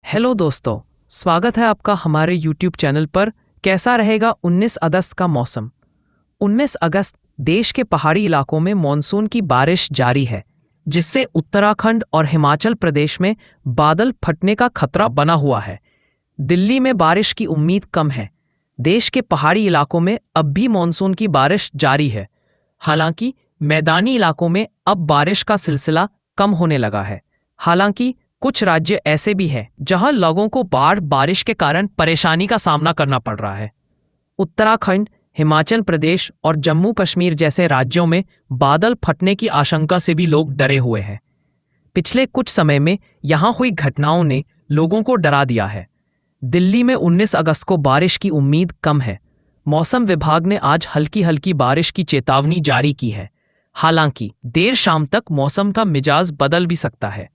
Hello दोस्तों, स्वागत है आपका हमारे YouTube चैनल पर। कैसा रहेगा 19 अगस्त का मौसम? 19 अगस्त देश के पहाड़ी इलाकों में मॉनसून की बारिश जारी है, जिससे उत्तराखंड और हिमाचल प्रदेश में बादल फटने का खतरा बना हुआ है। दिल्ली में बारिश की उम्मीद कम है। देश के पहाड़ी इलाकों में अब भी मॉनसून की बारिश जारी है। हालांकि मैदानी इलाकों में अब बारिश का सिलसिला कम होने लगा है। हालांकि कुछ राज्य ऐसे भी हैं जहां लोगों को बाढ़ बारिश के कारण परेशानी का सामना करना पड़ रहा है। उत्तराखंड, हिमाचल प्रदेश और जम्मू कश्मीर जैसे राज्यों में बादल फटने की आशंका से भी लोग डरे हुए हैं। पिछले कुछ समय में यहां हुई घटनाओं ने लोगों को डरा दिया है। दिल्ली में 19 अगस्त को बारिश की उम्मीद कम है। मौसम विभाग ने आज हल्की हल्की बारिश की चेतावनी जारी की है। हालांकि देर शाम तक मौसम का मिजाज बदल भी सकता है।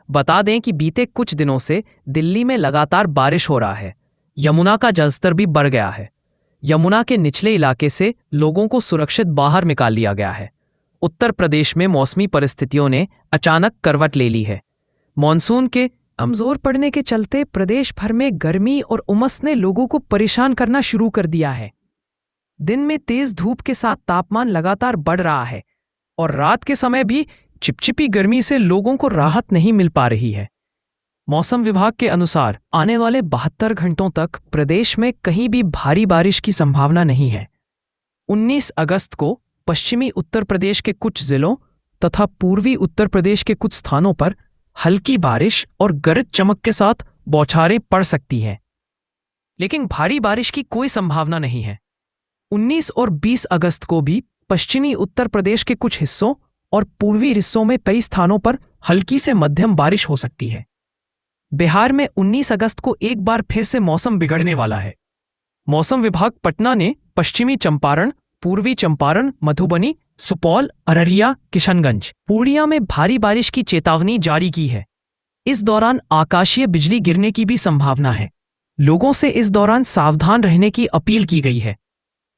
बता दें कि बीते कुछ दिनों से दिल्ली में लगातार बारिश हो रहा है। यमुना का जलस्तर भी बढ़ गया है। यमुना के निचले इलाके से लोगों को सुरक्षित बाहर निकाल लिया गया है। उत्तर प्रदेश में मौसमी परिस्थितियों ने अचानक करवट ले ली है। मॉनसून के कमजोर पड़ने के चलते प्रदेश भर में गर्मी और उमस ने लोगों को परेशान करना शुरू कर दिया है। दिन में तेज धूप के साथ तापमान लगातार बढ़ रहा है और रात के समय भी चिपचिपी गर्मी से लोगों को राहत नहीं मिल पा रही है। मौसम विभाग के अनुसार आने वाले 72 घंटों तक प्रदेश में कहीं भी भारी बारिश की संभावना नहीं है। 19 अगस्त को पश्चिमी उत्तर प्रदेश के कुछ जिलों तथा पूर्वी उत्तर प्रदेश के कुछ स्थानों पर हल्की बारिश और गरज चमक के साथ बौछारें पड़ सकती हैं, लेकिन भारी बारिश की कोई संभावना नहीं है। 19 और 20 अगस्त को भी पश्चिमी उत्तर प्रदेश के कुछ हिस्सों और पूर्वी हिस्सों में कई स्थानों पर हल्की से मध्यम बारिश हो सकती है। बिहार में 19 अगस्त को एक बार फिर से मौसम बिगड़ने वाला है। मौसम विभाग पटना ने पश्चिमी चंपारण, पूर्वी चंपारण, मधुबनी, सुपौल, अररिया, किशनगंज, पूर्णिया में भारी बारिश की चेतावनी जारी की है। इस दौरान आकाशीय बिजली गिरने की भी संभावना है। लोगों से इस दौरान सावधान रहने की अपील की गई है।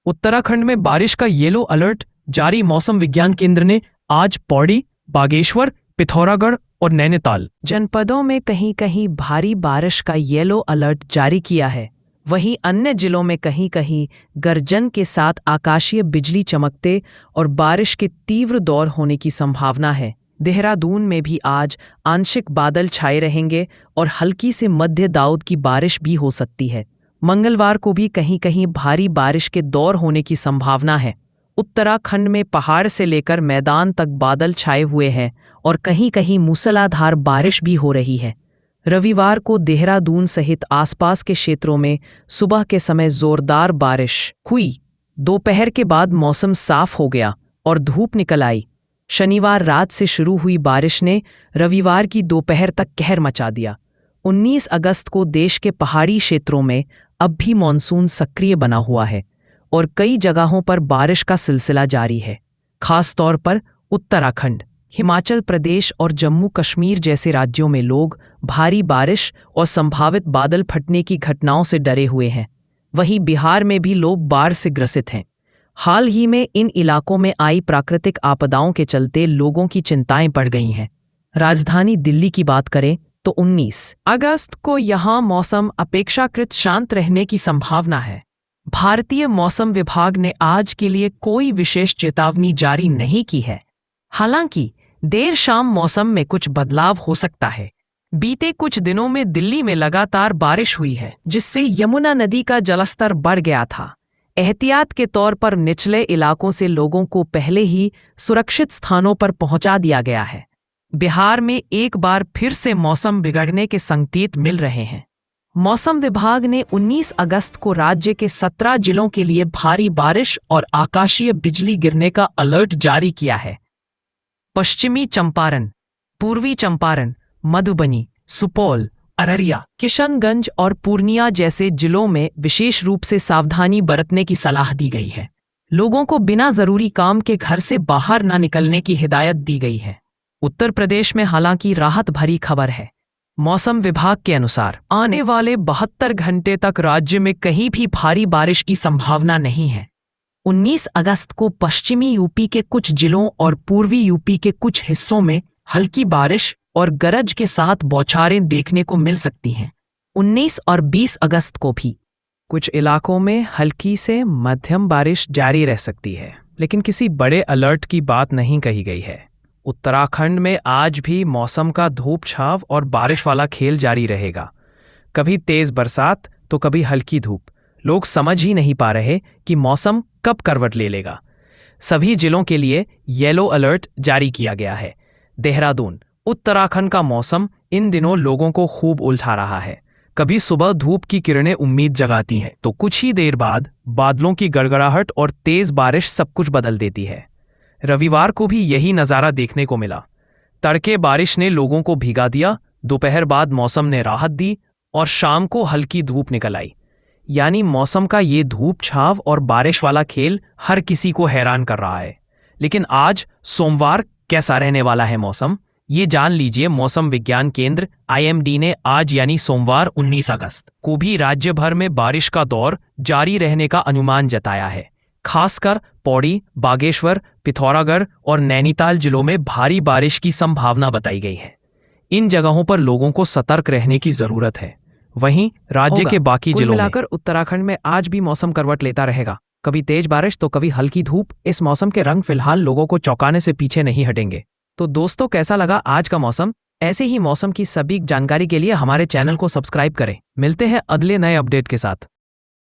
उत्तराखंड में बारिश का येलो अलर्ट जारी मौसम विज्ञान केंद्र ने आज पौड़ी, बागेश्वर, पिथौरागढ़ और नैनीताल जनपदों में कहीं कहीं भारी बारिश का येलो अलर्ट जारी किया है। वहीं अन्य जिलों में कहीं कहीं गर्जन के साथ आकाशीय बिजली चमकते और बारिश के तीव्र दौर होने की संभावना है। देहरादून में भी आज आंशिक बादल छाए रहेंगे और हल्की से मध्य दाउद की बारिश भी हो सकती है। मंगलवार को भी कहीं कहीं भारी बारिश के दौर होने की संभावना है। उत्तराखंड में पहाड़ से लेकर मैदान तक बादल छाए हुए हैं और कहीं कहीं मूसलाधार बारिश भी हो रही है। रविवार को देहरादून सहित आसपास के क्षेत्रों में सुबह के समय जोरदार बारिश हुई। दोपहर के बाद मौसम साफ हो गया और धूप निकल आई। शनिवार रात से शुरू हुई बारिश ने रविवार की दोपहर तक कहर मचा दिया। 19 अगस्त को देश के पहाड़ी क्षेत्रों में अब भी मॉनसून सक्रिय बना हुआ है और कई जगहों पर बारिश का सिलसिला जारी है। खास तौर पर उत्तराखंड, हिमाचल प्रदेश और जम्मू कश्मीर जैसे राज्यों में लोग भारी बारिश और संभावित बादल फटने की घटनाओं से डरे हुए हैं। वहीं बिहार में भी लोग बाढ़ से ग्रसित हैं। हाल ही में इन इलाकों में आई प्राकृतिक आपदाओं के चलते लोगों की चिंताएं बढ़ गई हैं। राजधानी दिल्ली की बात करें तो 19 अगस्त को यहां मौसम अपेक्षाकृत शांत रहने की संभावना है। भारतीय मौसम विभाग ने आज के लिए कोई विशेष चेतावनी जारी नहीं की है। हालांकि देर शाम मौसम में कुछ बदलाव हो सकता है। बीते कुछ दिनों में दिल्ली में लगातार बारिश हुई है, जिससे यमुना नदी का जलस्तर बढ़ गया था। एहतियात के तौर पर निचले इलाकों से लोगों को पहले ही सुरक्षित स्थानों पर पहुंचा दिया गया है। बिहार में एक बार फिर से मौसम बिगड़ने के संकेत मिल रहे हैं। मौसम विभाग ने 19 अगस्त को राज्य के 17 जिलों के लिए भारी बारिश और आकाशीय बिजली गिरने का अलर्ट जारी किया है। पश्चिमी चंपारण, पूर्वी चंपारण, मधुबनी, सुपौल, अररिया, किशनगंज और पूर्णिया जैसे जिलों में विशेष रूप से सावधानी बरतने की सलाह दी गई है। लोगों को बिना जरूरी काम के घर से बाहर न निकलने की हिदायत दी गई है। उत्तर प्रदेश में हालांकि राहत भरी खबर है। मौसम विभाग के अनुसार आने वाले 72 घंटे तक राज्य में कहीं भी भारी बारिश की संभावना नहीं है। 19 अगस्त को पश्चिमी यूपी के कुछ जिलों और पूर्वी यूपी के कुछ हिस्सों में हल्की बारिश और गरज के साथ बौछारें देखने को मिल सकती हैं। 19 और 20 अगस्त को भी कुछ इलाकों में हल्की से मध्यम बारिश जारी रह सकती है, लेकिन किसी बड़े अलर्ट की बात नहीं कही गई है। उत्तराखंड में आज भी मौसम का धूप छांव और बारिश वाला खेल जारी रहेगा। कभी तेज बरसात तो कभी हल्की धूप। लोग समझ ही नहीं पा रहे कि मौसम कब करवट ले लेगा। सभी जिलों के लिए येलो अलर्ट जारी किया गया है। देहरादून, उत्तराखंड का मौसम इन दिनों लोगों को खूब उलझा रहा है। कभी सुबह धूप की किरणें उम्मीद जगाती हैं, तो कुछ ही देर बाद बादलों की गड़गड़ाहट और तेज बारिश सब कुछ बदल देती है। रविवार को भी यही नज़ारा देखने को मिला। तड़के बारिश ने लोगों को भिगा दिया, दोपहर बाद मौसम ने राहत दी और शाम को हल्की धूप निकल आई। यानी मौसम का ये धूप छांव और बारिश वाला खेल हर किसी को हैरान कर रहा है। लेकिन आज सोमवार कैसा रहने वाला है मौसम, ये जान लीजिए। मौसम विज्ञान केंद्र IMD ने आज यानी सोमवार 19 अगस्त को भी राज्य भर में बारिश का दौर जारी रहने का अनुमान जताया है। खासकर पौड़ी, बागेश्वर, पिथौरागढ़ और नैनीताल जिलों में भारी बारिश की संभावना बताई गई है। इन जगहों पर लोगों को सतर्क रहने की जरूरत है। वहीं राज्य के बाकी जिलों में मिलाकर उत्तराखंड में आज भी मौसम करवट लेता रहेगा। कभी तेज बारिश तो कभी हल्की धूप। इस मौसम के रंग फिलहाल लोगों को चौंकाने से पीछे नहीं हटेंगे। तो दोस्तों, कैसा लगा आज का मौसम? ऐसे ही मौसम की सभी जानकारी के लिए हमारे चैनल को सब्सक्राइब करें। मिलते हैं अगले नए अपडेट के साथ।